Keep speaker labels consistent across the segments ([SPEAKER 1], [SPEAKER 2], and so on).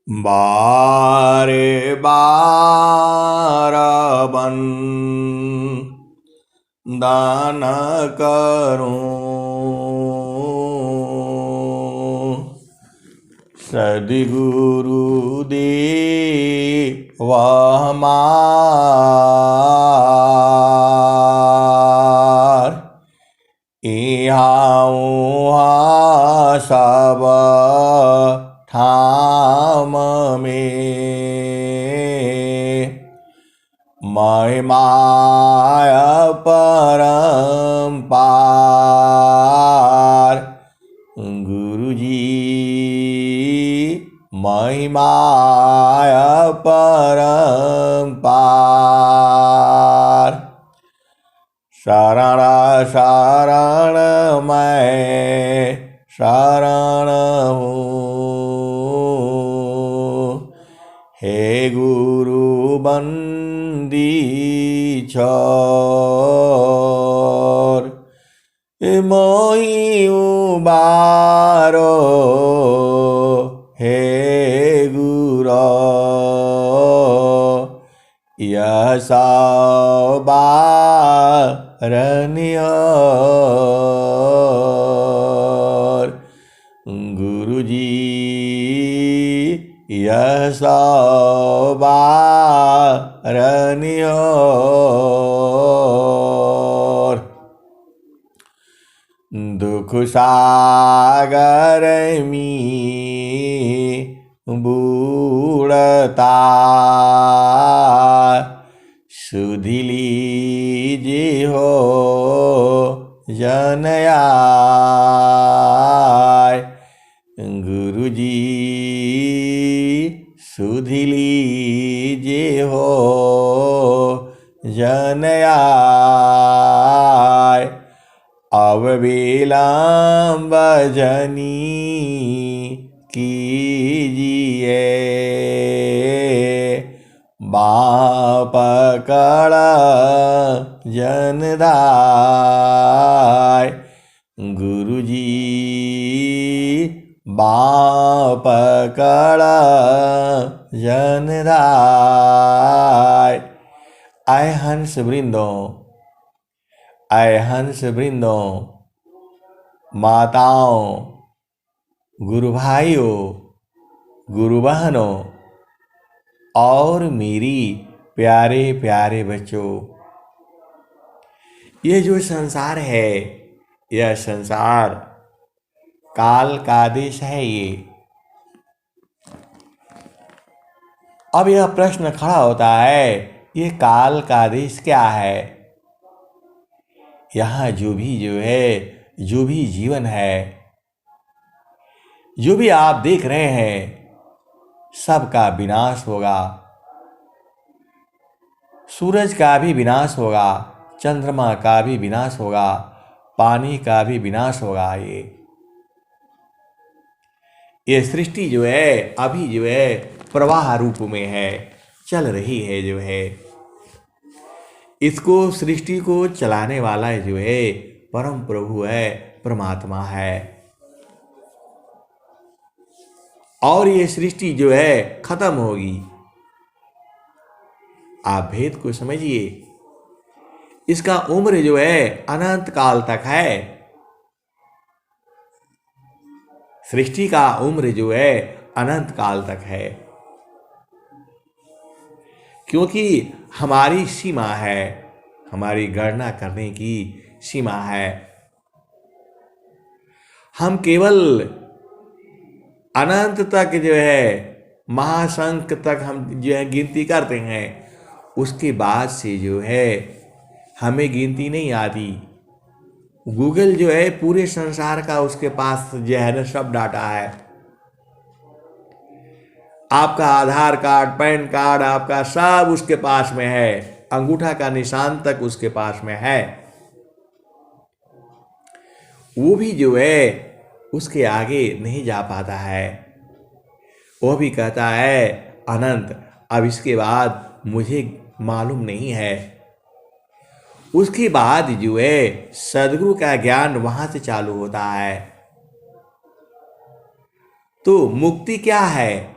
[SPEAKER 1] बारे बार दान करूं, सद्गुरु देव हमार, इहाँ उहाँ सब ठाम में महिमा परम्पार। गुरुजी महिमा परम्पार। शरण शरण मैं शरण हूँ, हे गुरु बंदी छोर, मोहि उबारो हे गुरो, यह बारनियोर। गुरुजी यह बारनियोर। दुख सागर में बूढ़ता, सुधि लीजे हो जनयाय। गुरुजी सुधि लीजे हो जनयाय। अब विलंब जनी कीजिए, बाँ पकड़ जनदाय। गुरुजी बाँ पकड़ जनदाय। आए हंस वृंदों, आए हंस वृंदों, माताओं, गुरु भाइयों, गुरु बहनों और मेरी प्यारे प्यारे बच्चों, ये जो संसार है, यह संसार काल का आदेश है। अब यह प्रश्न खड़ा होता है, ये काल का आदेश क्या है? यहाँ जो भी जीवन है, जो भी आप देख रहे हैं, सबका विनाश होगा। सूरज का भी विनाश होगा, चंद्रमा का भी विनाश होगा, पानी का भी विनाश होगा। ये सृष्टि जो है अभी जो है प्रवाह रूप में है, चल रही है जो है। इसको सृष्टि को चलाने वाला जो है परम प्रभु है, परमात्मा है। और ये सृष्टि जो है खत्म होगी। आप भेद को समझिए, इसका उम्र जो है अनंत काल तक है। सृष्टि का उम्र जो है अनंत काल तक है, क्योंकि हमारी सीमा है, हमारी गणना करने की सीमा है। हम केवल अनंत तक जो है, महाशंख तक हम जो है गिनती करते हैं। उसके बाद से जो है हमें गिनती नहीं आती। गूगल जो है पूरे संसार का उसके पास जो है ना सब डाटा है। आपका आधार कार्ड, पैन कार्ड, आपका सब उसके पास में है। अंगूठा का निशान तक उसके पास में है। वो भी जो है उसके आगे नहीं जा पाता है। वो भी कहता है अनंत, अब इसके बाद मुझे मालूम नहीं है। उसके बाद जो है सदगुरु का ज्ञान वहां से चालू होता है। तो मुक्ति क्या है?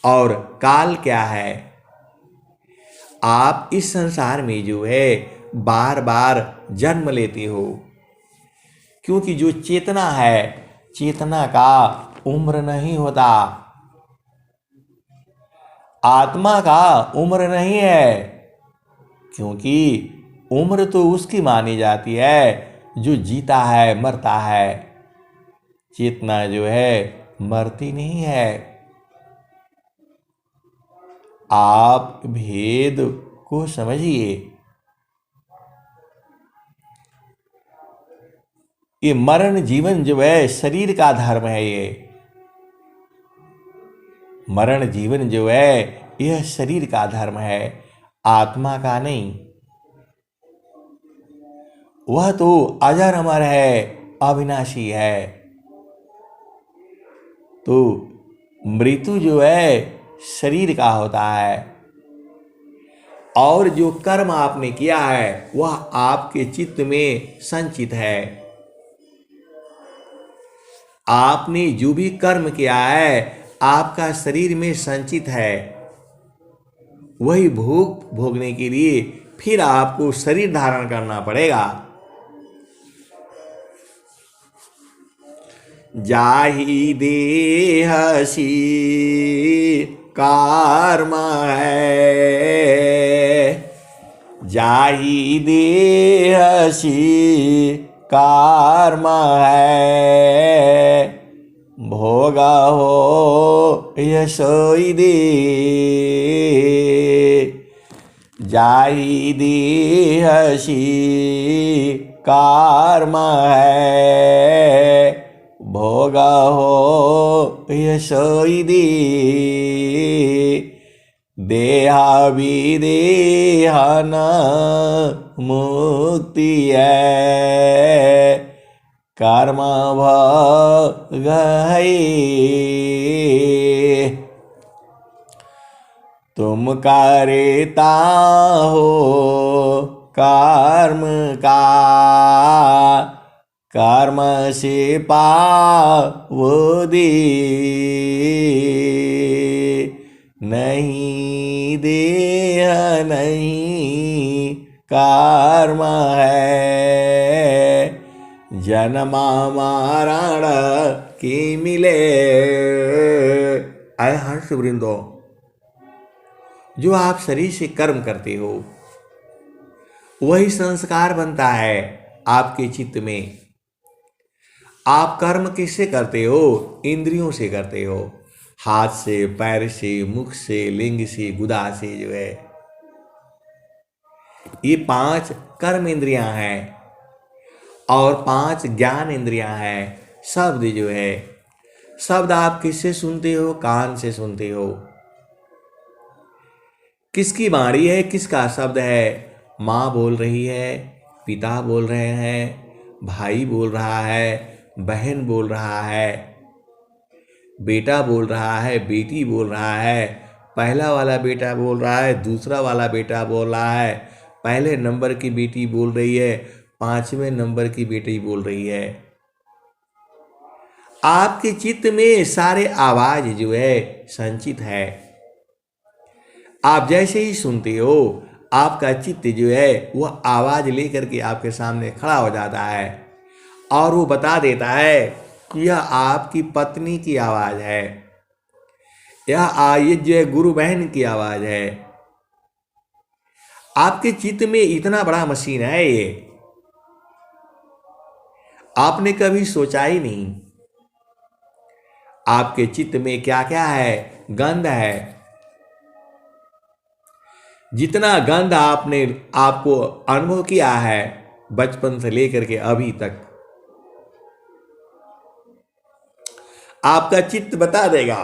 [SPEAKER 1] और काल क्या है। आप इस संसार में जो है बार बार जन्म लेते हो, क्योंकि जो चेतना है, चेतना का उम्र नहीं होता, आत्मा का उम्र नहीं है। क्योंकि उम्र तो उसकी मानी जाती है जो जीता है, मरता है। चेतना जो है मरती नहीं है। आप भेद को समझिए। ये मरण जीवन जो है शरीर का धर्म है। ये मरण जीवन जो है यह शरीर का धर्म है, आत्मा का नहीं। वह तो अजर अमर है, अविनाशी है। तो मृत्यु जो है शरीर का होता है, और जो कर्म आपने किया है वह आपके चित्त में संचित है। आपने जो भी कर्म किया है आपका शरीर में संचित है। वही भोग भोगने के लिए फिर आपको शरीर धारण करना पड़ेगा। जाहि देहसी कर्म है, जाहि देहसी कर्म है, भोग हो यशोई दे। जाहि देहसी कर्म है, भोग हो यशोई दे। देहा विदेहन मुक्ति है, कर्म भोग है। तुम करता हो कर्म का, कर्म से पावो दे। नहीं देह नहीं कर्म है, जन्मा मरण की मिले। आए हर्ष वृंदो, जो आप शरीर से कर्म करते हो वही संस्कार बनता है आपके चित्त में। आप कर्म किससे करते हो? इंद्रियों से करते हो। हाथ से, पैर से, मुख से, लिंग से, गुदा से जो है, ये 5 कर्म इंद्रियां हैं और 5 ज्ञान इंद्रियां हैं। शब्द जो है, शब्द आप किससे सुनते हो? कान से सुनते हो। किसकी वाणी है, किसका शब्द है? माँ बोल रही है, पिता बोल रहे हैं, भाई बोल रहा है, बहन बोल रहा है, बेटा बोल रहा है, बेटी बोल रहा है। पहला वाला बेटा बोल रहा है, दूसरा वाला बेटा बोल रहा है, पहले नंबर की बेटी बोल रही है, 5वें नंबर की बेटी बोल रही है। आपके चित्त में सारे आवाज जो है संचित है। आप जैसे ही सुनते हो आपका चित्त जो है वह आवाज लेकर के आपके सामने खड़ा हो जाता है और वो बता देता है कि यह आपकी पत्नी की आवाज है, ये जो है गुरु बहन की आवाज है। आपके चित्त में इतना बड़ा मशीन है ये, आपने कभी सोचा ही नहीं। आपके चित्त में क्या क्या है? गंध है। जितना गंध आपने आपको अनुभव किया है बचपन से लेकर के अभी तक, आपका चित्त बता देगा।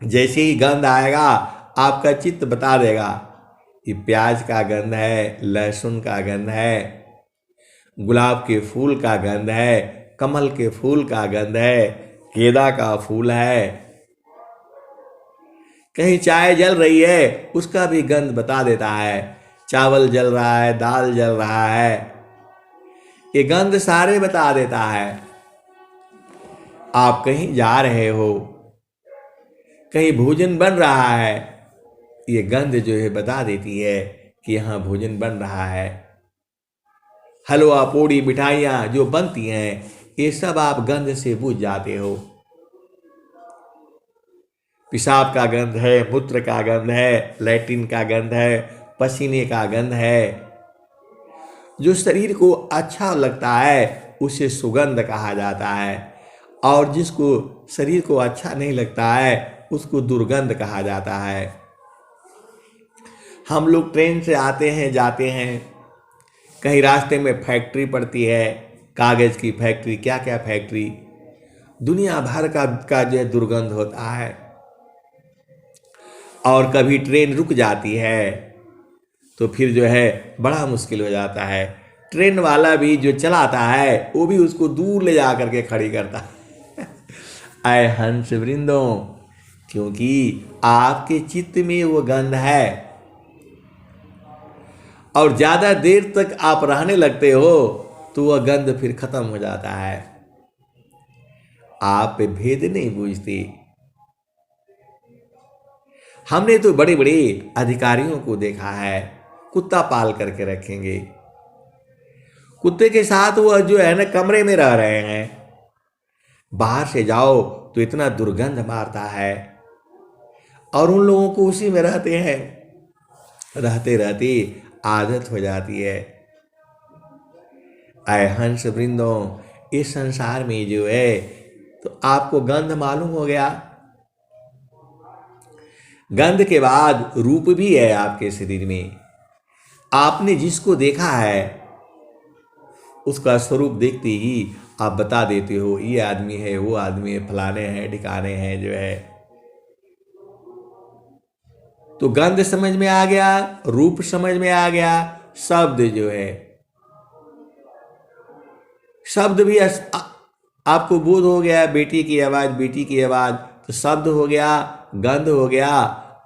[SPEAKER 1] जैसे ही गंध आएगा आपका चित्त बता देगा कि प्याज का गंध है, लहसुन का गंध है, गुलाब के फूल का गंध है, कमल के फूल का गंध है, गेंदा का फूल है। कहीं चाय जल रही है उसका भी गंध बता देता है। चावल जल रहा है, दाल जल रहा है, ये गंध सारे बता देता है। आप कहीं जा रहे हो, कहीं भोजन बन रहा है, ये गंध जो है बता देती है कि यहाँ भोजन बन रहा है। हलवा पूड़ी मिठाइयाँ जो बनती हैं, ये सब आप गंध से बुझ जाते हो। पेशाब का गंध है, मूत्र का गंध है, लैट्रिन का गंध है, पसीने का गंध है। जो शरीर को अच्छा लगता है उसे सुगंध कहा जाता है, और जिसको शरीर को अच्छा नहीं लगता है उसको दुर्गंध कहा जाता है। हम लोग ट्रेन से आते हैं जाते हैं, कहीं रास्ते में फैक्ट्री पड़ती है, कागज़ की फैक्ट्री, क्या क्या फैक्ट्री, दुनिया भर का जो है दुर्गंध होता है। और कभी ट्रेन रुक जाती है तो फिर जो है बड़ा मुश्किल हो जाता है। ट्रेन वाला भी जो चलाता है वो भी उसको दूर ले जा करके खड़ी करता है। आए हंस वृंदों, क्योंकि आपके चित्त में वो गंध है और ज़्यादा देर तक आप रहने लगते हो तो वह गंध फिर खत्म हो जाता है। आप भेद नहीं बूझते। हमने तो बड़े बड़े अधिकारियों को देखा है, कुत्ता पाल करके रखेंगे, कुत्ते के साथ वह जो है ना कमरे में रह रहे हैं, बाहर से जाओ तो इतना दुर्गंध मारता है, और उन लोगों को उसी में रहते हैं, रहते रहते आदत हो जाती है। आए हंस वृंदों, इस संसार में जो है तो आपको गंध मालूम हो गया। गंध के बाद रूप भी है आपके शरीर में। आपने जिसको देखा है उसका स्वरूप देखते ही आप बता देते हो ये आदमी है, वो आदमी है, फलाने हैं, ठिकाने हैं जो है। तो गंध समझ में आ गया, रूप समझ में आ गया, शब्द जो है, शब्द भी आपको बोध हो गया, बेटी की आवाज, बेटी की आवाज, तो शब्द हो गया, गंध हो गया।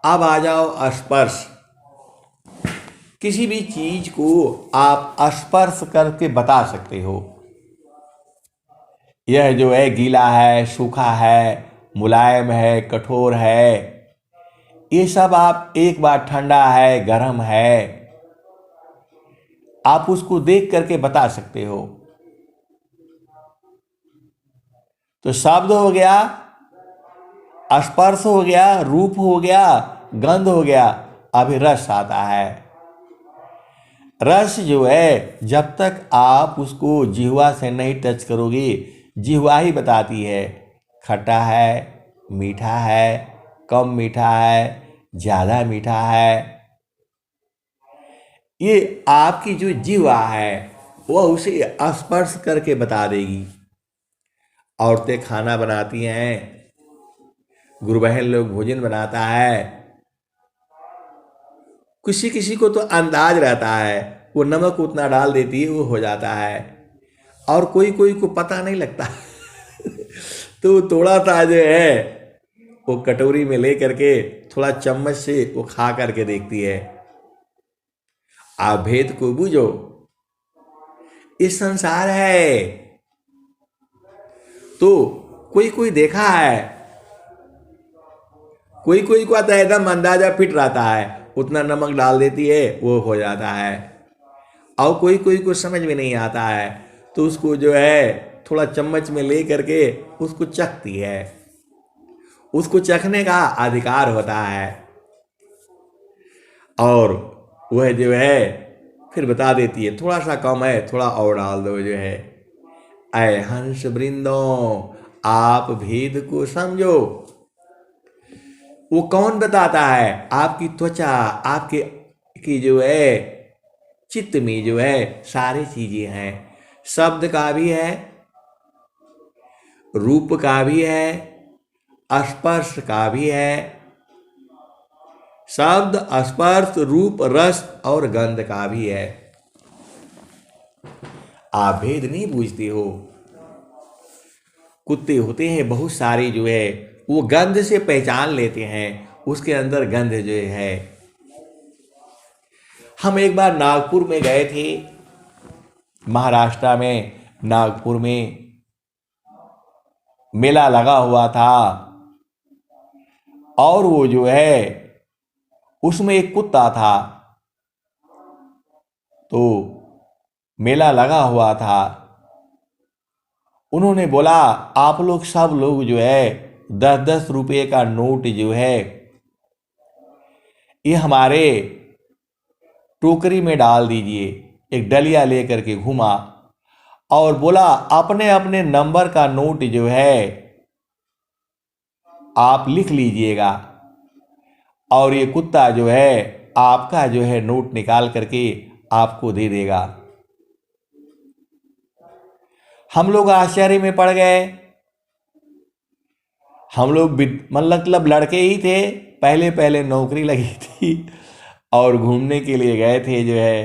[SPEAKER 1] अब आ जाओ स्पर्श। किसी भी चीज को आप स्पर्श करके बता सकते हो, यह जो है गीला है, सूखा है, मुलायम है, कठोर है, ये सब आप एक बार ठंडा है, गर्म है, आप उसको देख करके बता सकते हो। तो शब्द हो गया, स्पर्श हो गया, रूप हो गया, गंध हो गया। अभी रस आता है। रस जो है जब तक आप उसको जिह्वा से नहीं टच करोगे, जिह्वा ही बताती है खट्टा है, मीठा है, कम मीठा है, ज़्यादा मीठा है। ये आपकी जो जिह्वा है वह उसे स्पर्श करके बता देगी। औरतें खाना बनाती हैं, गुरुबहन लोग भोजन बनाता है, किसी किसी को तो अंदाज रहता है, वो नमक उतना डाल देती है, वो हो जाता है, और कोई कोई को पता नहीं लगता। तो थोड़ा सा जो है वो कटोरी में ले करके थोड़ा चम्मच से वो खा करके देखती है। आप भेद को बूझो, इस संसार है। तो कोई कोई देखा है, कोई कोई को आता है एकदम अंदाजा फिट रहता है, उतना नमक डाल देती है, वो हो जाता है। और कोई कोई को समझ में नहीं आता है तो उसको जो है थोड़ा चम्मच में ले करके उसको चखती है, उसको चखने का अधिकार होता है, और वह जो है फिर बता देती है थोड़ा सा कम है, थोड़ा और डाल दो जो है। ऐ हंस वृंदों, आप भेद को समझो। वो कौन बताता है? आपकी त्वचा, आपके की जो है चित्त में जो है सारी चीजें हैं। शब्द का भी है, रूप का भी है, स्पर्श का भी है। शब्द, स्पर्श, रूप, रस और गंध का भी है। आप भेद नहीं बूझते हो। कुत्ते होते हैं बहुत सारे जो है, वो गंध से पहचान लेते हैं उसके अंदर गंध जो है। हम एक बार नागपुर में गए थे, महाराष्ट्र में नागपुर में मेला लगा हुआ था। और वो जो है उसमें एक कुत्ता था। तो मेला लगा हुआ था। उन्होंने बोला आप लोग सब लोग जो है 10-10 रुपये का नोट जो है ये हमारे टोकरी में डाल दीजिए। एक डलिया लेकर के घूमा और बोला अपने अपने नंबर का नोट जो है आप लिख लीजिएगा और ये कुत्ता जो है आपका जो है नोट निकाल करके आपको दे देगा। हम लोग आश्चर्य में पड़ गए। हम लोग मतलब लड़के ही थे, पहले पहले नौकरी लगी थी और घूमने के लिए गए थे। जो है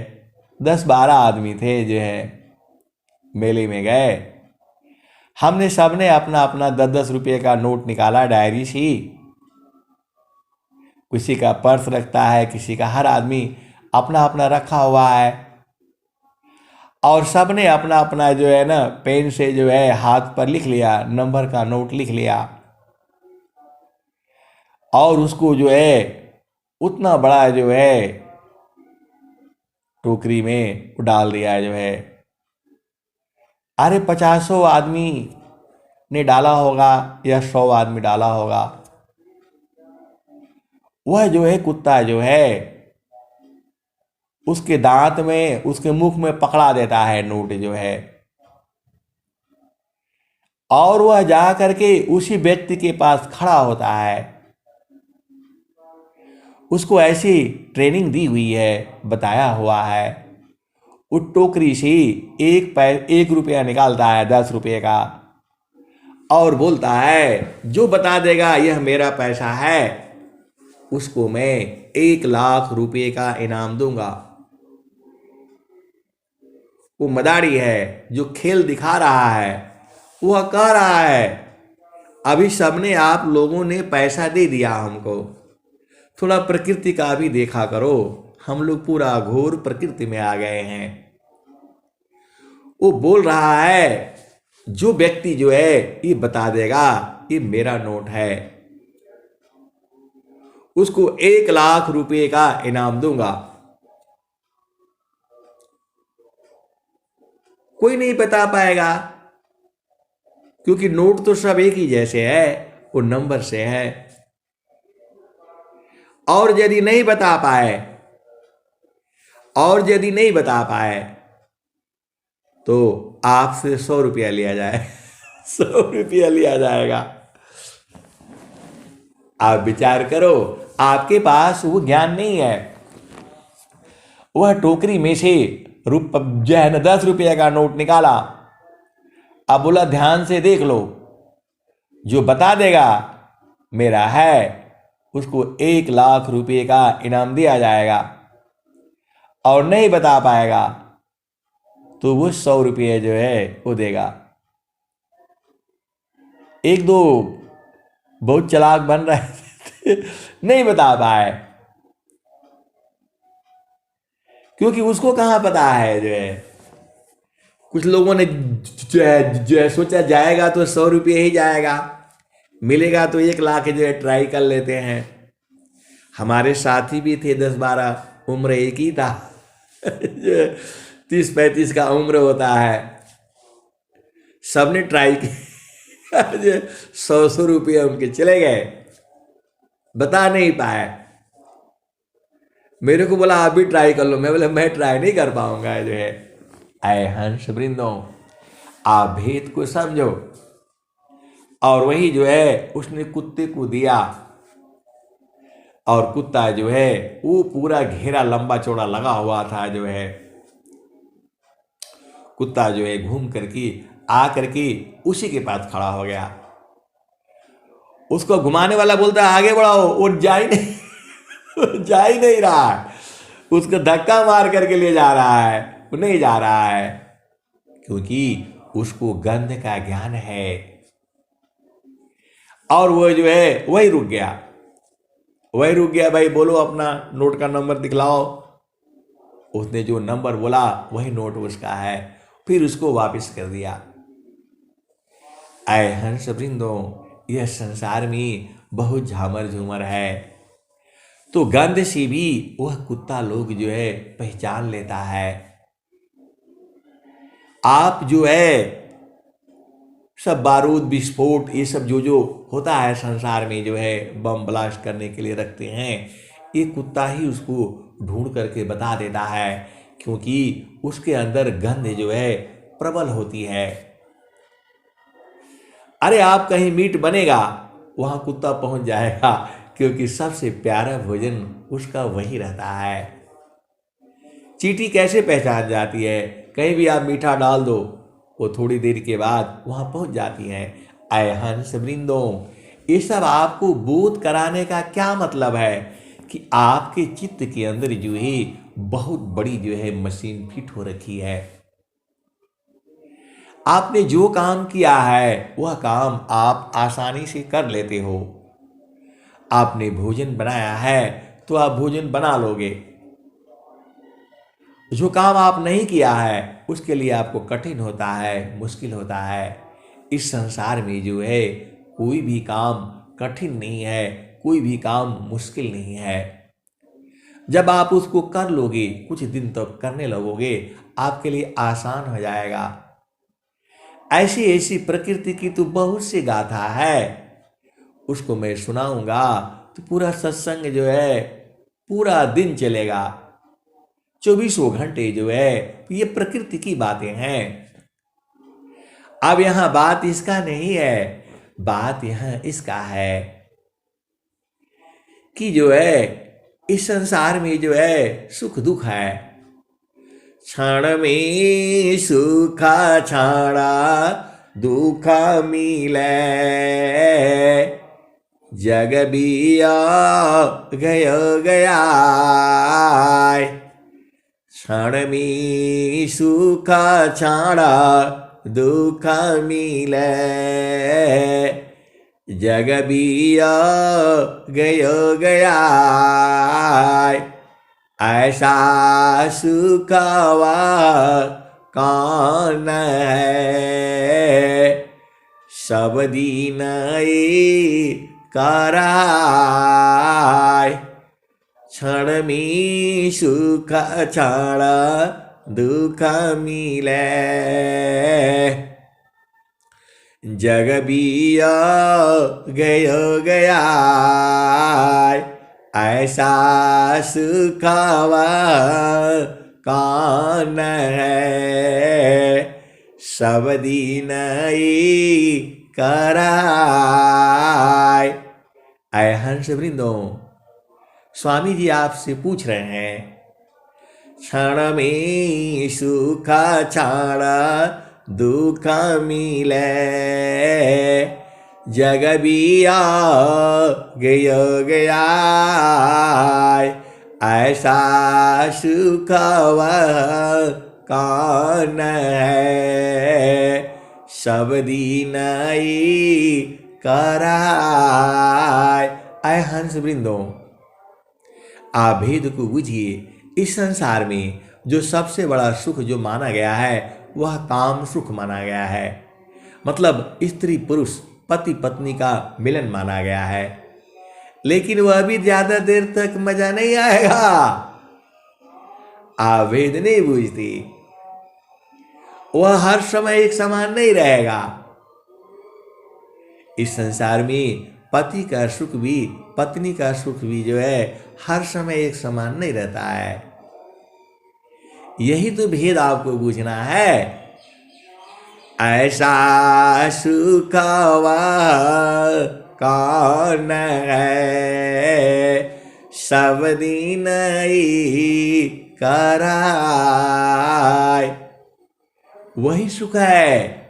[SPEAKER 1] 10-12 आदमी थे जो है मेले में गए। हमने सबने अपना अपना 10-10 रुपये का नोट निकाला, डायरी सी। किसी का पर्स रखता है, किसी का, हर आदमी अपना अपना रखा हुआ है। और सबने अपना अपना जो है ना पेन से जो है हाथ पर लिख लिया, नंबर का नोट लिख लिया और उसको जो है उतना बड़ा जो है टोकरी में डाल दिया जो है। अरे 50 आदमी ने डाला होगा या 100 आदमी डाला होगा। वह जो है कुत्ता जो है उसके दांत में, उसके मुख में पकड़ा देता है नोट जो है और वह जा करके उसी व्यक्ति के पास खड़ा होता है। उसको ऐसी ट्रेनिंग दी हुई है, बताया हुआ है। उस टोकरी से 1 रुपया निकालता है 10 रुपये का और बोलता है जो बता देगा यह मेरा पैसा है उसको मैं 1 लाख रुपये का इनाम दूंगा। वो मदारी है जो खेल दिखा रहा है। वह कह रहा है अभी सबने आप लोगों ने पैसा दे दिया हमको, थोड़ा प्रकृति का भी देखा करो, हम लोग पूरा घोर प्रकृति में आ गए हैं। वो बोल रहा है जो व्यक्ति जो है ये बता देगा ये मेरा नोट है उसको 1 लाख रुपये का इनाम दूंगा। कोई नहीं बता पाएगा क्योंकि नोट तो सब एक ही जैसे है, वो नंबर से है। और यदि नहीं बता पाए तो आपसे 100 रुपया लिया जाए 100 रुपया लिया जाएगा। आप विचार करो, आपके पास वो ज्ञान नहीं है। वह टोकरी में से जो है ना 10 रुपये का नोट निकाला। अब बोला ध्यान से देख लो, जो बता देगा मेरा है उसको 1 लाख रुपये का इनाम दिया जाएगा और नहीं बता पाएगा तो वो 100 रुपये जो है वो देगा। एक दो बहुत चालाक बन रहे थे नहीं बता पाए क्योंकि उसको कहाँ पता है। जो है कुछ लोगों ने जो है सोचा जाएगा तो 100 रुपये ही जाएगा, मिलेगा तो 1 लाख जो है ट्राई कर लेते हैं। हमारे साथी भी थे 10-12, उम्र एक ही था 30-35 का उम्र होता है। सबने ट्राई किया 100 रुपये उनके चले गए, बता नहीं पाए। मेरे को बोला आप भी ट्राई कर लो, मैं बोला मैं ट्राई नहीं कर पाऊंगा। जो है आए हंस वृंदों आप भेद को समझो। और वही जो है उसने कुत्ते को दिया और कुत्ता जो है वो पूरा घेरा लंबा चौड़ा लगा हुआ था। जो है कुत्ता जो है घूम करके आ करके उसी के पास खड़ा हो गया। उसको घुमाने वाला बोलता है आगे बढ़ाओ, वो जा ही नहीं रहा है। उसको धक्का मार करके ले जा रहा है, वो नहीं जा रहा है क्योंकि उसको गंध का ज्ञान है। और वो जो है वही रुक गया। भाई बोलो अपना नोट का नंबर दिखलाओ। उसने जो नंबर बोला वही नोट उसका है, फिर उसको वापस कर दिया। आए हंस वृंदों, यह संसार में बहुत झामर झूमर है। तो गंध से भी वह कुत्ता लोग जो है पहचान लेता है। आप जो है सब बारूद विस्फोट ये सब जो जो होता है संसार में जो है बम ब्लास्ट करने के लिए रखते हैं, ये कुत्ता ही उसको ढूंढ करके बता देता है, क्योंकि उसके अंदर गंध जो है प्रबल होती है। अरे आप कहीं मीट बनेगा वहां कुत्ता पहुंच जाएगा, क्योंकि सबसे प्यारा भोजन उसका वही रहता है। चींटी कैसे पहचान जाती है? कहीं भी आप मीठा डाल दो वो थोड़ी देर के बाद वहां पहुंच जाती हैं। अय हंस वृंदों, ये सब आपको बोध कराने का क्या मतलब है कि आपके चित्त के अंदर जो है बहुत बड़ी जो है मशीन फिट हो रखी है। आपने जो काम किया है वह काम आप आसानी से कर लेते हो। आपने भोजन बनाया है तो आप भोजन बना लोगे। जो काम आप नहीं किया है उसके लिए आपको कठिन होता है, मुश्किल होता है। इस संसार में जो है कोई भी काम कठिन नहीं है, कोई भी काम मुश्किल नहीं है। जब आप उसको कर लोगे, कुछ दिन तक करने लगोगे, आपके लिए आसान हो जाएगा। ऐसी ऐसी प्रकृति की तो बहुत सी गाथा है, उसको मैं सुनाऊंगा तो पूरा सत्संग जो है पूरा दिन चलेगा। 24 घंटे जो है ये प्रकृति की बातें हैं। अब यहां बात इसका नहीं है, बात यहां इसका है कि जो है इस संसार में जो है सुख दुख है। क्षण में सुखा छाड़ा दुख मिले, जग बिया गया क्षण में सुख छाड़ा दुख मिले, जग बिया गया ऐसा सुखवा कौन है, सब दिन कराय क्षण में सुख क्षण दुख मिले, जग बिया गया ऐसा सुखवा कौन है, सब दिन कराय। ऐ हंस वृंदों, स्वामी जी आपसे पूछ रहे हैं, क्षण में सुख क्षण दुख मिले, जग बिया गया ऐसा सुखवा कौन है, सब दिन कराय। ऐ हंस वृंदों, आप भेद को बुझिए। इस संसार में जो सबसे बड़ा सुख जो माना गया है वह काम सुख माना गया है। मतलब स्त्री पुरुष पति पत्नी का मिलन माना गया है, लेकिन वह भी ज्यादा देर तक मजा नहीं आएगा। आप भेद नहीं बुझती, वह हर समय एक समान नहीं रहेगा। इस संसार में पति का सुख भी पत्नी का सुख भी जो है हर समय एक समान नहीं रहता है। यही तो भेद आपको बूझना है। ऐसा सुखवा कौन है, सब दिन कराय। वही सुख है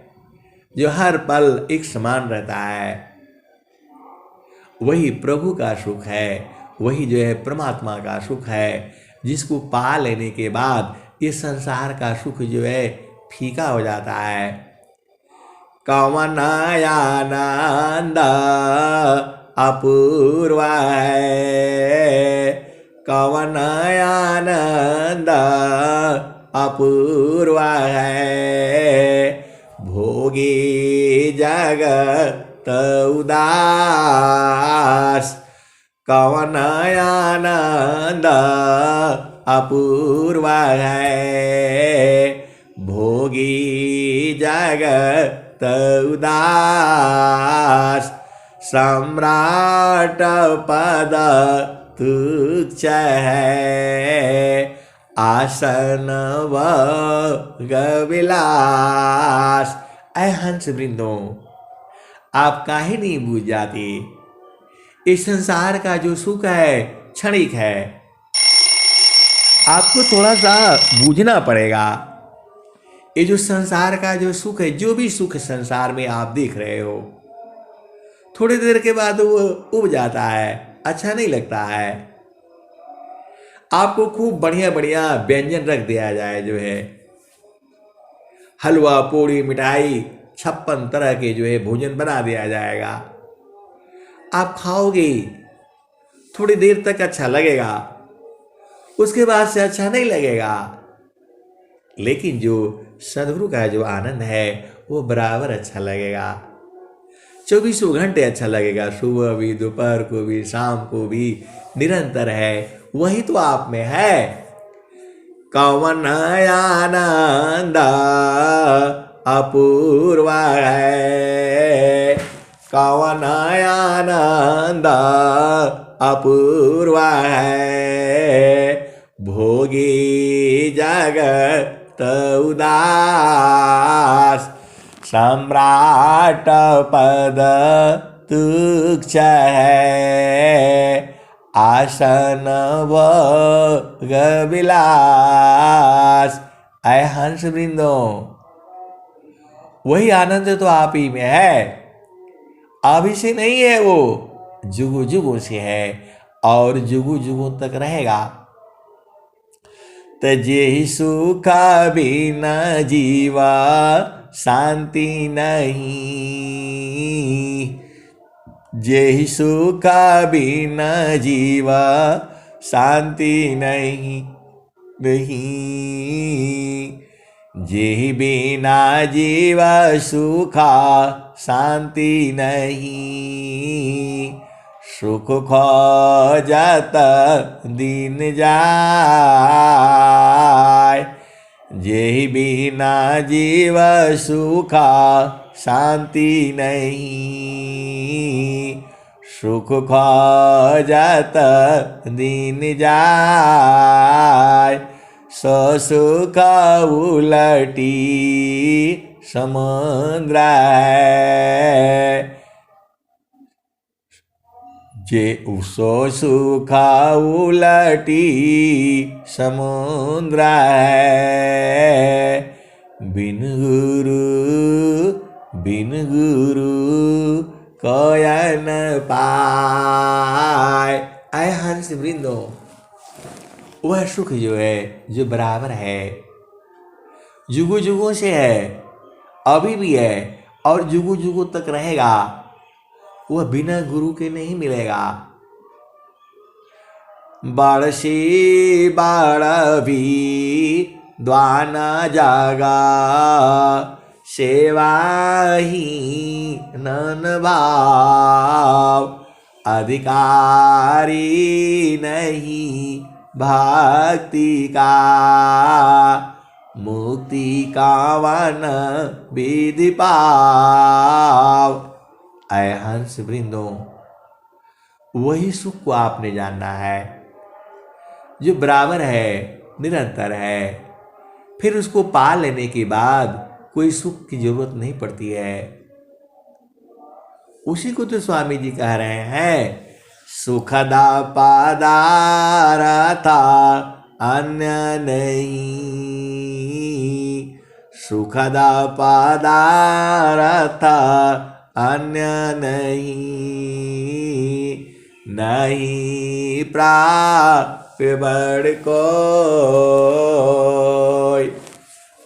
[SPEAKER 1] जो हर पल एक समान रहता है। वही प्रभु का सुख है, वही जो है परमात्मा का सुख है, जिसको पा लेने के बाद ये संसार का सुख जो है फीका हो जाता है। कौन आनंद अपूर्व है, कौन आनंद अपूर्व है, भोगी जगत उदार कवन आनंद अपूर्व है, भोगी जगत उदास, सम्राट पद तुच्छ है, आसन विलास। ऐ हंस वृंदों, आप काहे नहीं बूझ जाते? इस संसार का जो सुख है क्षणिक है, आपको थोड़ा सा बूझना पड़ेगा। ये जो संसार का जो सुख है, जो भी सुख संसार में आप देख रहे हो, थोड़ी देर के बाद वो उब जाता है, अच्छा नहीं लगता है। आपको खूब बढ़िया बढ़िया व्यंजन रख दिया जाए, जो है हलवा पूड़ी मिठाई 56 तरह के जो है भोजन बना दिया जाएगा, आप खाओगे, थोड़ी देर तक अच्छा लगेगा, उसके बाद से अच्छा नहीं लगेगा। लेकिन जो सदगुरु का जो आनंद है वो बराबर अच्छा लगेगा, 24 घंटे अच्छा लगेगा, सुबह भी, दोपहर को भी, शाम को भी, निरंतर है। वही तो आप में है। कवन आनंद अपूर्व है, कवन आनंद अपूर्व है, भोगी जगत उदास, सम्राट पद तुच्छ है, आसन विलास। ऐ हंस वृंदों, वही आनंद तो आप ही में है, अभी से नहीं है, वो जुगु जुगु से है और जुगु जुगु तक रहेगा। तजे सुख बिना जीवा शांति नहीं, जेहि सुख बिना जीवा शांति नहीं, जेहि बिना जीवा सुखा शांति नहीं, सुख खोजत दिन जाय, जेहि बिना जीव सुखा शांति नहीं, सुख खोजत दिन जाय, सो सुख उलटी समुद्र है, जे सो सुख उलटी समुद्र है, बिन गुरु कयन पाय। आय हंस वृंदों, वह सुख जो है, जो बराबर है, जुगु जुगों से है, अभी भी है और जुगु जुगु तक रहेगा, वह बिना गुरु के नहीं मिलेगा। बाड़सी बाड़ भी द्वाना जागा, सेवा ही नन भाव, अधिकारी नहीं भक्ति का, मुक्ति का वन विधि पाव। ऐ हंस वृंदों, वही सुख को आपने जानना है, जो बराबर है, निरंतर है, फिर उसको पा लेने के बाद कोई सुख की जरूरत नहीं पड़ती है। उसी को तो स्वामी जी कह रहे हैं, सुखदा पदारथा अन्य नहीं, सुखदा पदारथा अन्य नहीं, नहीं प्राप्य बड़ कोई,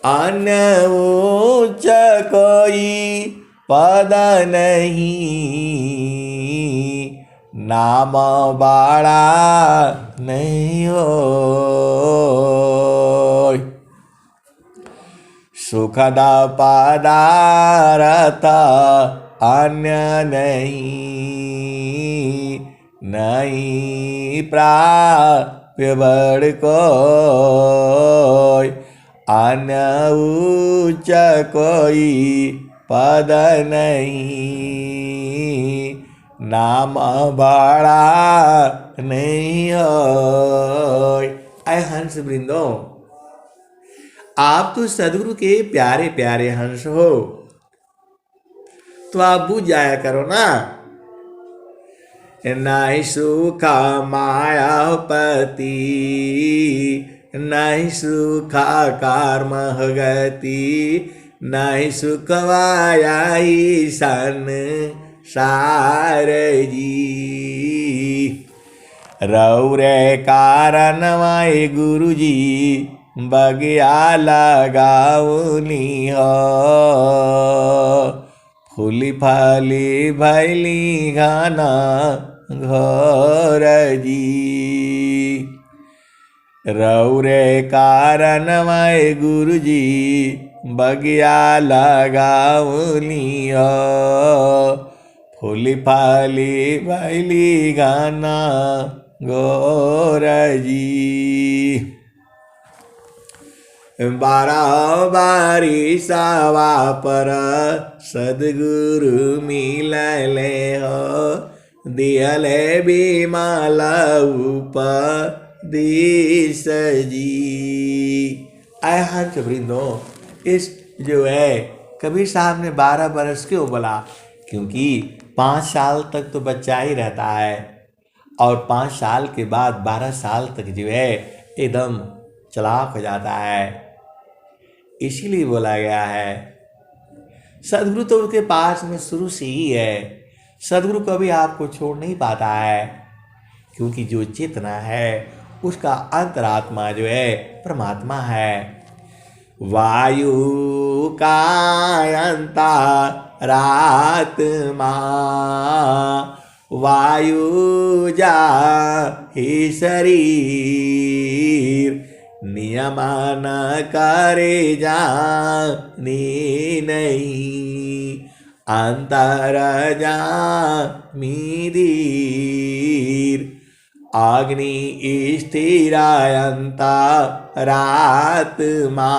[SPEAKER 1] अन्य उच्च कोई पद नहीं, नाम बाड़ा नहीं हो, सुखदा पदारथ अन्य नहीं, नहीं प्राप्य बड़ कोई, अन्य उच्च कोई पद नहीं, नाम बड़ा नहीं होय। ऐ हंस वृंदो, आप तो सदगुरु के प्यारे प्यारे हंस हो, तो आप बूझ जाया करो ना। नहीं सुख मायापति, नहीं सुख कर्म गति, नहीं सुख वायाई संसार जी। रौरे कारण माए गुरु जी, बगिया लगाऊनी हो, फूली फाली भैली घना घर जी। रौरे कारण माए गुरु जी, बगिया लगाऊनी हो, फूली फाली भैली घना घर जी। 12 बारी सावा पर सदगुरु मिलले हो, दियले बिमल उपदेश जी। आय हंस वृंदो, इस जो है कबीर साहब ने 12 बरस क्यों बोला? क्योंकि 5 साल तक तो बच्चा ही रहता है, और 5 साल के बाद 12 साल तक जो है एकदम चालाक हो जाता है। इसीलिए बोला गया है। सदगुरु तो उसके पास में शुरू से ही है। सदगुरु कभी आपको छोड़ नहीं पाता है, क्योंकि जो चेतना है उसका अंतरात्मा जो है परमात्मा है। वायु का अंतरात्मा, वायु जा ही शरीर, नियमन करे जानी नहीं, अंतर जामी धीर। अग्नि स्थिरायंतरात्मा,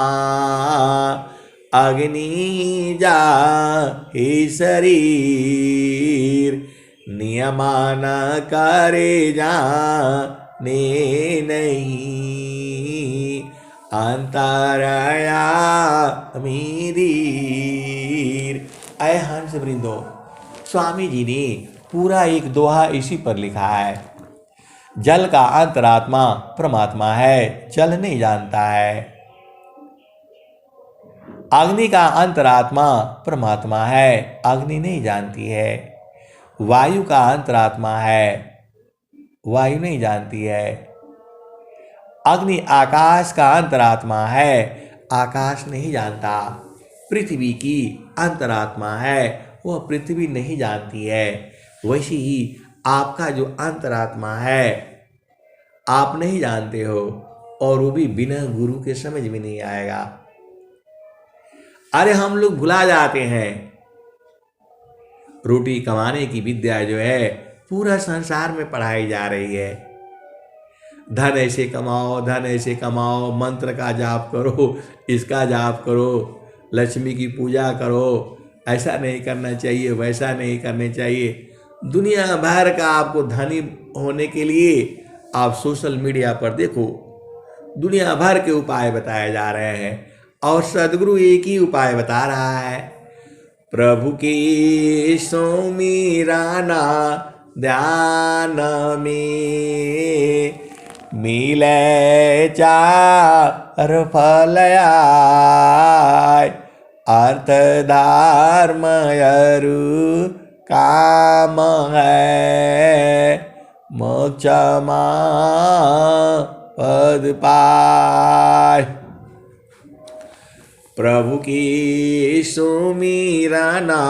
[SPEAKER 1] अग्नि जा ही शरीर, नियमन करे जाने नहीं, अंतरयामी धीर। ऐ हंस वृंदो, स्वामी जी ने पूरा एक दोहा इसी पर लिखा है। जल का अंतरात्मा परमात्मा है, जल नहीं जानता है। अग्नि का अंतरात्मा परमात्मा है, अग्नि नहीं जानती है। वायु का अंतरात्मा है, वायु नहीं जानती है। अग्नि आकाश का अंतरात्मा है, आकाश नहीं जानता। पृथ्वी की अंतरात्मा है, वह पृथ्वी नहीं जानती है। वैसे ही आपका जो अंतरात्मा है आप नहीं जानते हो, और वो भी बिना गुरु के समझ में नहीं आएगा। अरे हम लोग भुला जाते हैं, रोटी कमाने की विद्या जो है पूरा संसार में पढ़ाई जा रही है। धन ऐसे कमाओ, धन ऐसे कमाओ, मंत्र का जाप करो, इसका जाप करो, लक्ष्मी की पूजा करो, ऐसा नहीं करना चाहिए, वैसा नहीं करना चाहिए। दुनिया भर का आपको धनी होने के लिए आप सोशल मीडिया पर देखो, दुनिया भर के उपाय बताए जा रहे हैं, और सदगुरु एक ही उपाय बता रहा है। प्रभु की सुमिराना ध्यान में, मिले चार फल आय, अर्थ धर्म अरु काम है, मोक्ष पद पाय। प्रभु की सुमिरना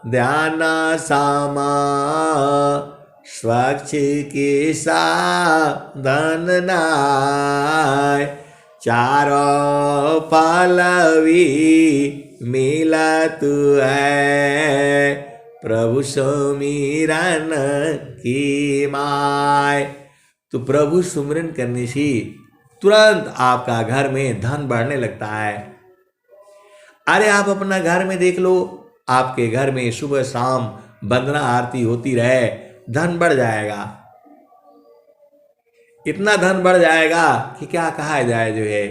[SPEAKER 1] ध्यान सामा, स्वच्छ के साधन नाय, चारों फल भी मिलत है, प्रभु सुमिरन की माय। तो प्रभु सुमिरन करने से तुरंत आपका घर में धन बढ़ने लगता है। अरे आप अपना घर में देख लो, आपके घर में सुबह शाम वंदना आरती होती रहे, धन बढ़ जाएगा। इतना धन बढ़ जाएगा कि क्या कहा जाए जो है।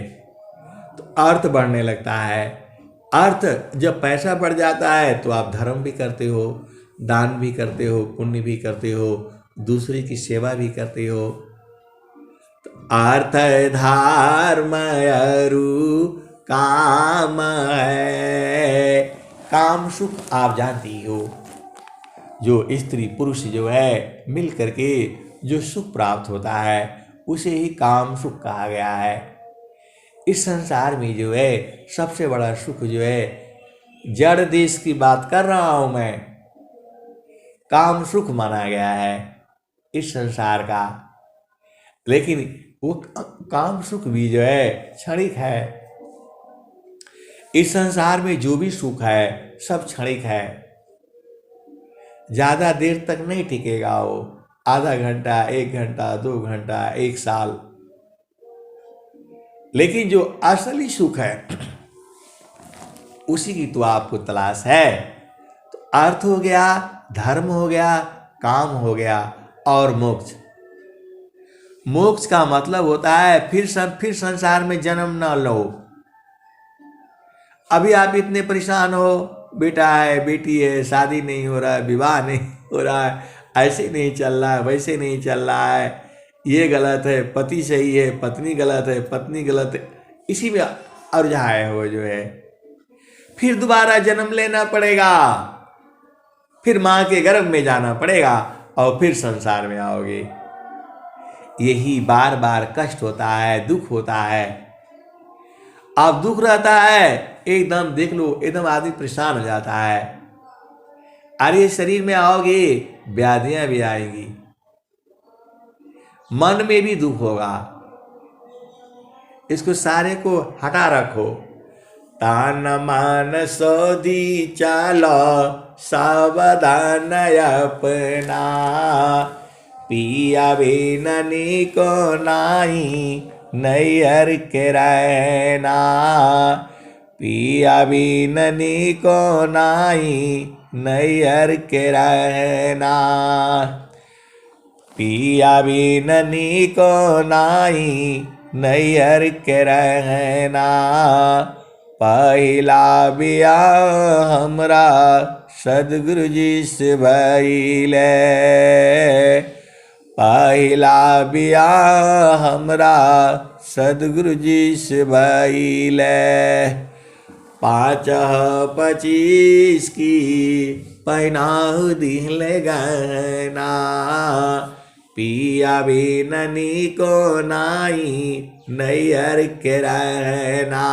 [SPEAKER 1] तो अर्थ बढ़ने लगता है। अर्थ जब पैसा बढ़ जाता है तो आप धर्म भी करते हो, दान भी करते हो, पुण्य भी करते हो, दूसरे की सेवा भी करते हो। तो अर्थ धर्म अरु काम है। काम सुख आप जानती हो, जो स्त्री पुरुष जो है मिल करके जो सुख प्राप्त होता है उसे ही काम सुख कहा गया है। इस संसार में जो है सबसे बड़ा सुख जो है, जड़ देश की बात कर रहा हूं मैं, काम सुख माना गया है इस संसार का। लेकिन वो काम सुख भी जो है क्षणिक है। इस संसार में जो भी सुख है सब क्षणिक है, ज्यादा देर तक नहीं टिकेगा वो। आधा घंटा, 1 घंटा, 2 घंटा, 1 साल। लेकिन जो असली सुख है उसी की तो आपको तलाश है। तो अर्थ हो गया, धर्म हो गया, काम हो गया और मोक्ष। मोक्ष का मतलब होता है फिर संसार में जन्म न लो। अभी आप इतने परेशान हो, बेटा है, बेटी है, शादी नहीं हो रहा है, विवाह नहीं हो रहा है, ऐसे नहीं चल रहा है, वैसे नहीं चल रहा है, ये गलत है, पति सही है, पत्नी गलत है, पत्नी गलत है, इसी में उलझाए हो जो है। फिर दोबारा जन्म लेना पड़ेगा, फिर माँ के गर्भ में जाना पड़ेगा और फिर संसार में आओगे। यही बार बार कष्ट होता है, दुख होता है। अब दुख रहता है, एकदम देख लो, एकदम आदमी परेशान हो जाता है। अरे शरीर में आओगे, व्याधियां भी आएंगी, मन में भी दुख होगा। इसको सारे को हटा रखो। तान मान सोधी चालो सावधान अपना, पिया बिननी को नाही नैहर के रहना, पिया बिननी को नाही नैहर के रहना, पिया बिननी को नाही नैहर के रहना। पहला बियाह हमरा सदगुरु जी से भइले, पहला बियाह हमरा सदगुरु जी से भइले। 5-25 की पहनाऊ दिहले गहना, पिया बिननी को नाही नैहर के रहना,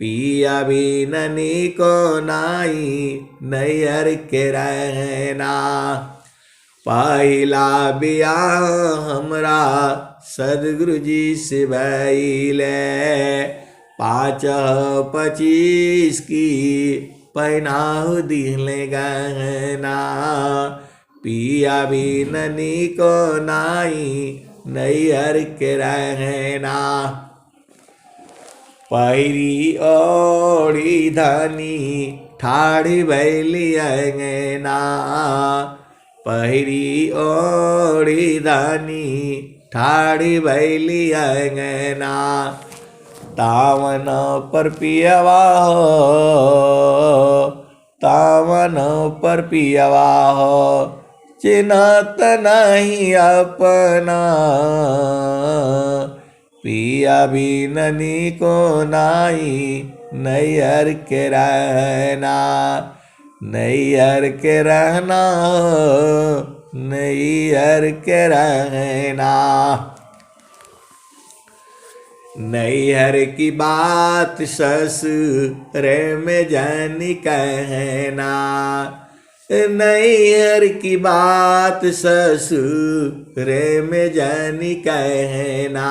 [SPEAKER 1] पिया बिननी को नाही नैहर के रहना। पहला बियाह हमरा सदगुरु जी से भइले, 5-25 की पहनाऊ दिहले गहना, पिया बिननी को नाही नैहर के रहना। पहिरी ओढ़ी धनी ठाड़ी भैली अंगना, पहिरी ओढ़ी धनी ठाड़ी भैली अंगना। तावन पर पियवा हो, तावन पर पियवा हो, चिन्हत नहीं अपना, पिया बिननी को नाही नैहर के रहना, नैहर के रहना, नैहर के रहना। नैहर की बात ससुर में जानी कहना, नैहर की बात ससुर में जानी कहना।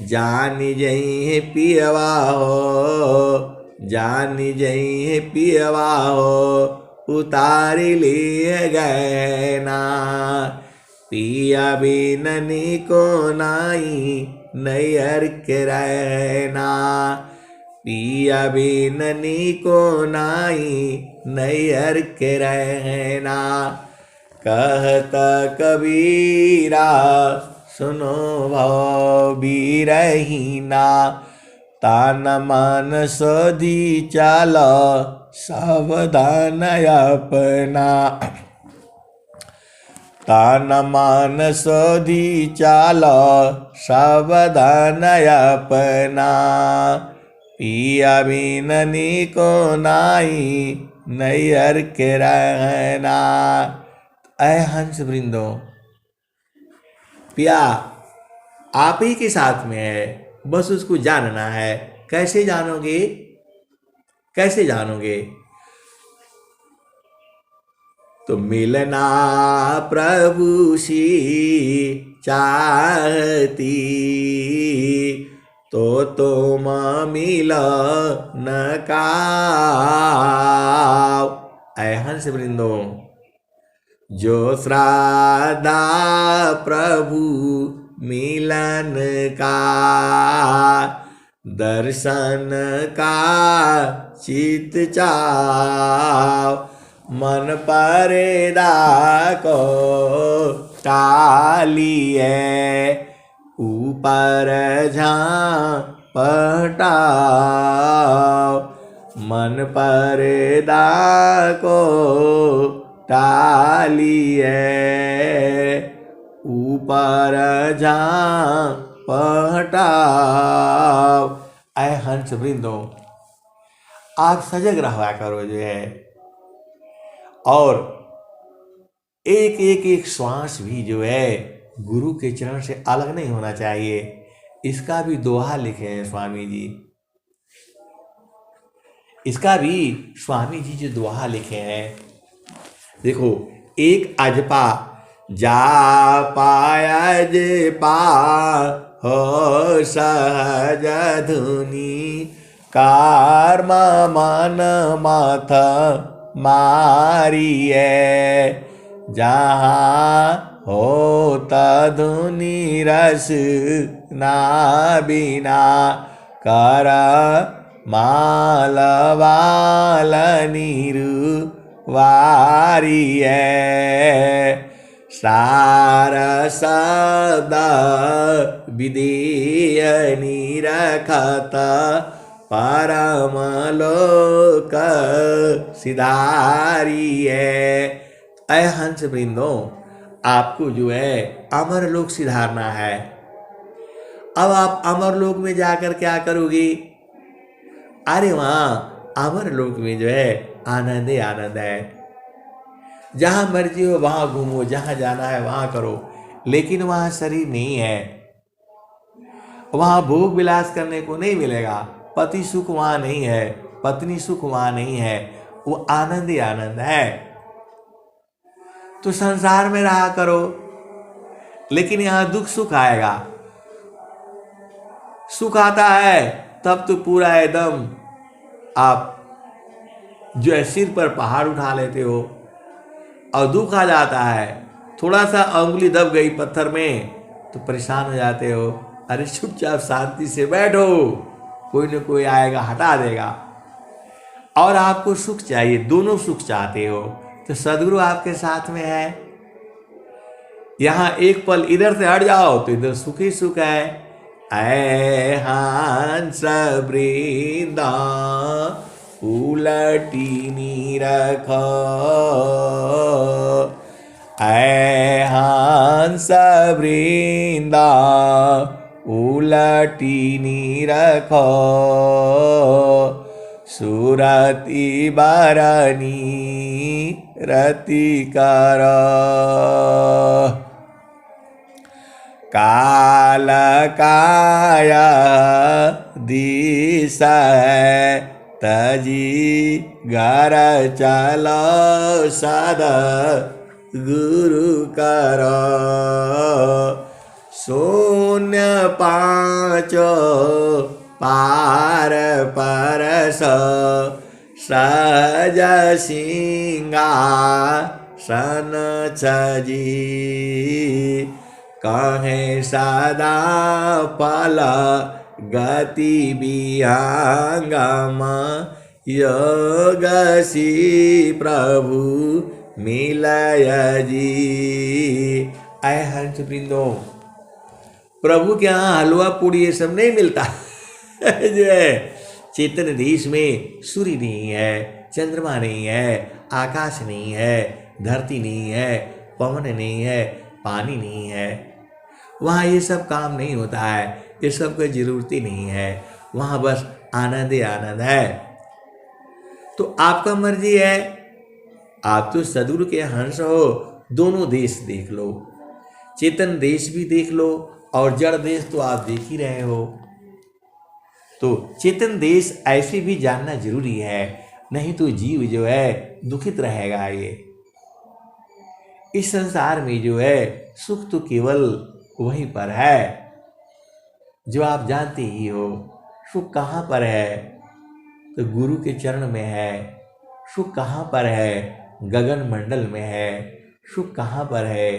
[SPEAKER 1] जानी जई पियवा हो, जानी जई पियवा हो, उतार लिए गहना। पिया बिन को नाई नैहर के रहना। पिया बिन को नाई नैहर के रहना। कहता कबीरा सुनो भव बिरहीना। तान मन सोधी चाल सावधान अपना। तान मन सोधी चाल सावधान अपना। पिया बिन को नाई नैहर के रहना। ऐ हंस वृंदो, पिया आप ही के साथ में है, बस उसको जानना है। कैसे जानोगे? कैसे जानोगे? तो मिलना प्रभु सी चाहती, तो तुम मिल न काओ। ऐ हंस वृंदो, जो श्राद्धा प्रभु मिलन का, दर्शन का चित चाव। मन परेदा को टालिए, ऊपर झांप हटाओ। मन परेदा को टालिए, ऊपर झांप हटाओ। ऐ हंस वृंदो, आप सजग रहा करो जो है, और एक एक एक श्वास भी जो है गुरु के चरण से अलग नहीं होना चाहिए। इसका भी दोहा लिखे हैं स्वामी जी। इसका भी स्वामी जी जो दोहा लिखे हैं, देखो, एक अजपा जा पाया जे पा हो सहज धुनी। कर्म मन माथा मारिए, जहाँ होता धुनी रस ना बिना। कर माल वाल नीरु वारिए, सार सदा विदेय निरखत। परम लोक सिधारिए। ऐ हंस वृंदो, आपको जो है अमर लोक सिधारना है। अब आप अमर लोक में जाकर क्या करोगे? अरे वहाँ अमर लोक में जो है आनंद ही आनंद है। जहाँ मर्जी हो वहाँ घूमो, जहाँ जाना है वहाँ करो, लेकिन वहाँ शरीर नहीं है। वहाँ भोग विलास करने को नहीं मिलेगा। पति सुख वहाँ नहीं है, पत्नी सुख वहाँ नहीं है, वो आनंद ही आनंद है। तो संसार में रहा करो, लेकिन यहाँ दुख सुख आएगा। सुख आता है तब तो पूरा एकदम आप जो है सिर पर पहाड़ उठा लेते हो, और दुख आ जाता है, थोड़ा सा अंगुली दब गई पत्थर में तो परेशान हो जाते हो। अरे चुपचाप शांति से बैठो, कोई न कोई आएगा हटा देगा। और आपको सुख चाहिए, दोनों सुख चाहते हो, तो सदगुरु आपके साथ में है। यहाँ एक पल इधर से हट जाओ तो इधर सुख ही सुख है। ऐ हंस वृंदा उलटी निरख, ऐ हंस वृंदा उलटी निरख। सुरति बरनी रति कर, काल काया दिस तजी घर चलो सद गुरु कर। शून्य पाँच पार परस सज सिंहासन छजी, कहे सदा फल गति विहंगम, योग सी प्रभु मिलय जी। आए हंस वृंदो, प्रभु के यहाँ हलवा पूड़ी ये सब नहीं मिलता जो है चेतन देश में सूर्य नहीं है, चंद्रमा नहीं है, आकाश नहीं है, धरती नहीं है, पवन नहीं है, पानी नहीं है। वहाँ ये सब काम नहीं होता है, ये सब कोई जरूरत ही नहीं है। वहाँ बस आनंद ही आनंद है। तो आपका मर्जी है, आप तो सदगुरु के हंस हो। दोनों देश देख लो, चेतन देश भी देख लो और जड़ देश तो आप देख ही रहे हो। तो चेतन देश ऐसे भी जानना जरूरी है, नहीं तो जीव जो है दुखित रहेगा। ये इस संसार में जो है सुख तो केवल वहीं पर है जो आप जानते ही हो। सुख कहाँ पर है? तो गुरु के चरण में है। सुख कहाँ पर है? गगन मंडल में है। सुख कहाँ पर है?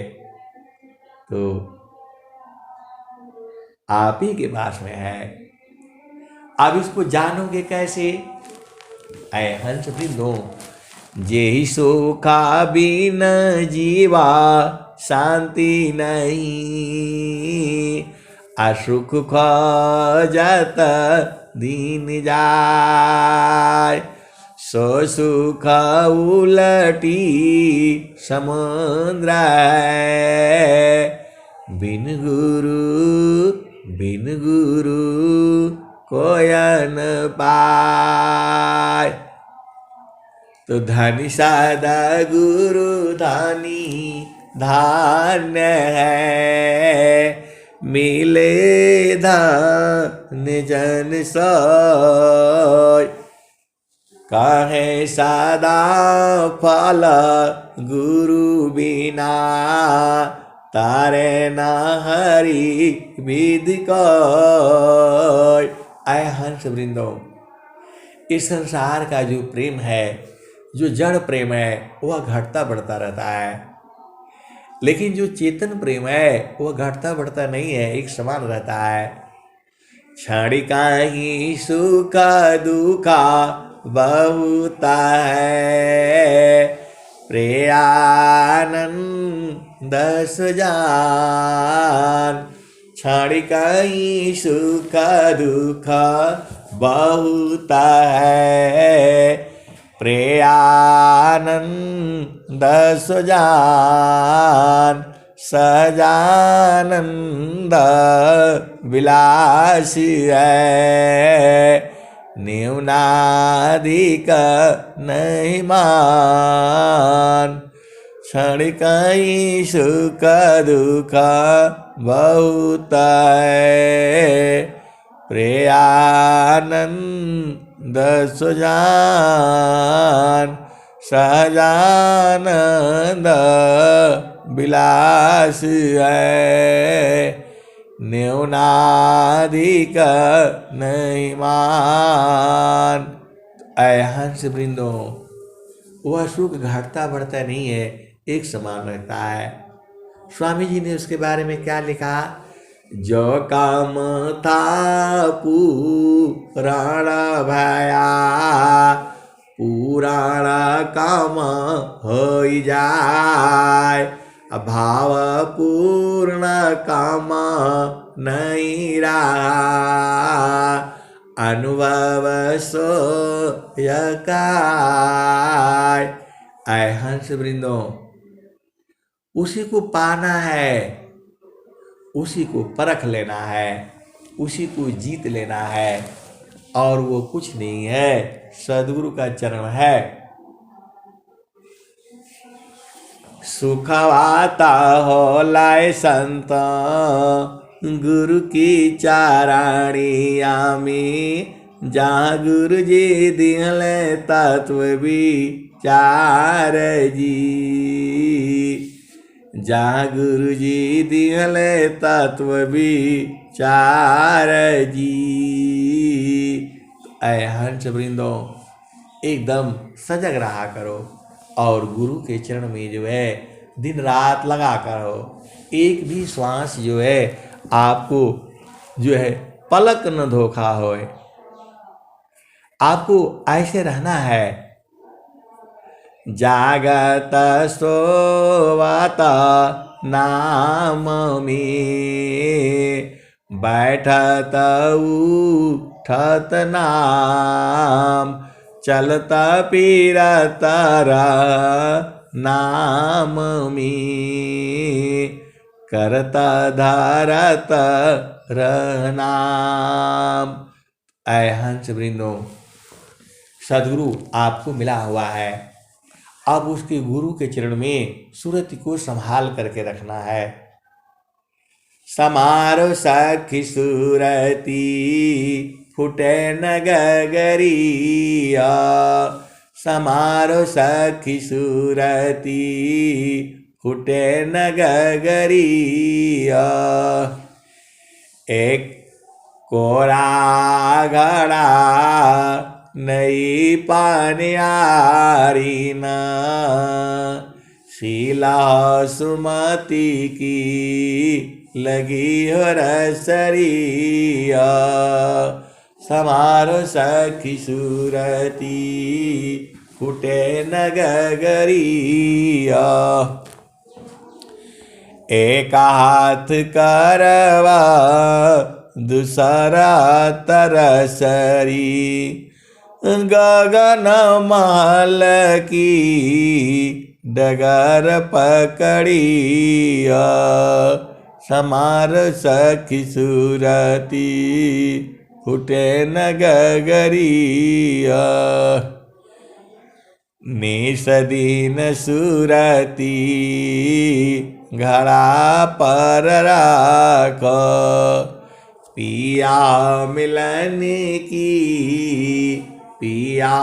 [SPEAKER 1] तो आप ही के पास में है। अब इसको जानोगे कैसे? ऐ हंस वृंदो, जेहि सुखा बिन जीवा शांति नहीं, असुख खोजत दीन जाय, सो सुख उलटी समुद्र, बिन गुरु कोयन पाय। तो धनी सादा गुरु धनी धान्य है, मिले धन जन सोय, कहे सदा फल गुरु बिना, तारे न हरि विधि कोय। आए हंस वृंदो, इस संसार का जो प्रेम है, जो जड़ प्रेम है, वह घटता बढ़ता रहता है। लेकिन जो चेतन प्रेम है वह घटता बढ़ता नहीं है, एक समान रहता है। क्षणिका ही सुख दुखा बहुत है, प्रेयानंद सुजान, क्षणिका ही सुख दुख बहुत है, प्रेयानंद सुजान, सजानंद विलासी है, न्यूनाधिक नहीं मान, क्षणिक ही सुख दुख बहुत है, प्रेयानंद सुजान, सहजानंद विलास है, न्यूनाधिक नहीं मान। ऐ हंस वृंदो, वह सुख घटता बढ़ता नहीं है, एक समान रहता है। स्वामी जी ने उसके बारे में क्या लिखा? जो काम था पुराण भया, पुराण काम हो जाए, भाव पूर्ण काम नहीं रहा, अनुभव सो यकाय। ऐ हंस वृंदो, उसी को पाना है, उसी को परख लेना है, उसी को जीत लेना है, और वो कुछ नहीं है, सद्गुरु का चरण है। सुखवाता हो लाए संत गुरु की चाराणिया में, जहाँ गुरु जी दिले तत्व विचार जी, जहाँ गुरु जी दिले तत्व विचार जी। ऐ हंस वृंदो, एकदम सजग रहा करो और गुरु के चरण में जो है दिन रात लगा करो। एक भी श्वास जो है आपको जो है पलक न धोखा होए। आपको ऐसे रहना है, जागत सोवत नाम में, बैठत उठत नाम, चलत फिरत नाम में, करत धरत नाम। ऐ हंस वृंदो, सदगुरु आपको मिला हुआ है। अब उसके गुरु के चरण में सूरत को संभाल करके रखना है। समारो सखी सूरती फुटे न गगरिया, समारो सखी सूरती फुटे न गगरिया, एक कोरा घड़ा नई पानियारी न, शीला सुमति की लगी हो रसरिया, समारो सखी सूरती फुटे न गगरिया, एक हाथ करवा दूसरा तरसरी, गगन महल की डगर पकड़िया, समार सखी सूरती फुटे न गगरिया, निस दिन सूरती घड़ा पर राख, पिया मिलन की, पिया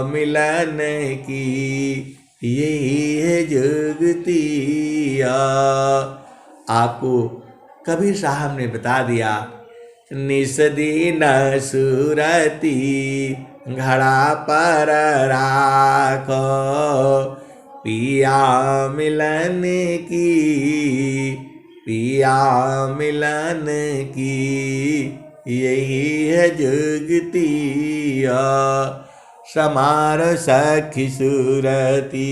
[SPEAKER 1] मिलन की यही है जुगतिया। आपको कबीर साहब ने बता दिया, निस दिन सूरती घड़ा पर राख, पिया मिलन की, पिया मिलन की यही है जुगतिया, समार सखी सूरती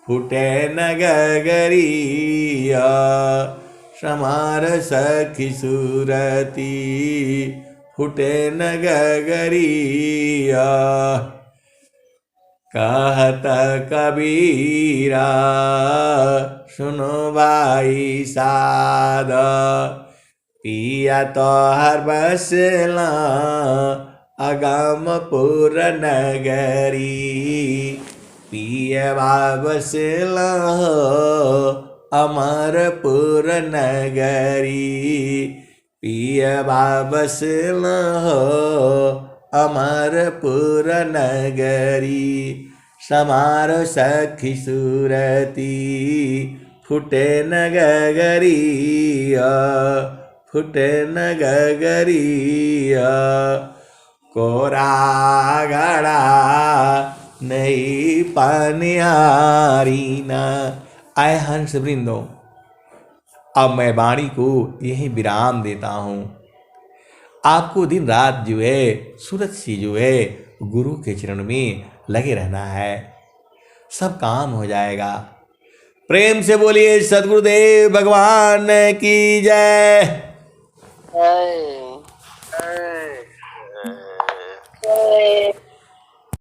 [SPEAKER 1] फुटे न गगरिया, समार सखी सूरती फुटे न गगरिया, कहत कबीरा सुनो भाई साध, पिया तो हर बसला अगमपुर नगरी, पिया बसला अमरपुर नगरी, पिया बसला अमरपुर नगरी, समारो सखी सूरती फुटे न गगरिया, फुटे न गगरिया, कोरा घड़ा नई पानियारी न। आए हंस वृंदो, अब मैं वाणी को यही विराम देता हूँ। आपको दिन रात जो है सूरत सी जो है गुरु के चरण में लगे रहना है, सब काम हो जाएगा। प्रेम से बोलिए सद्गुरुदेव भगवान की जय।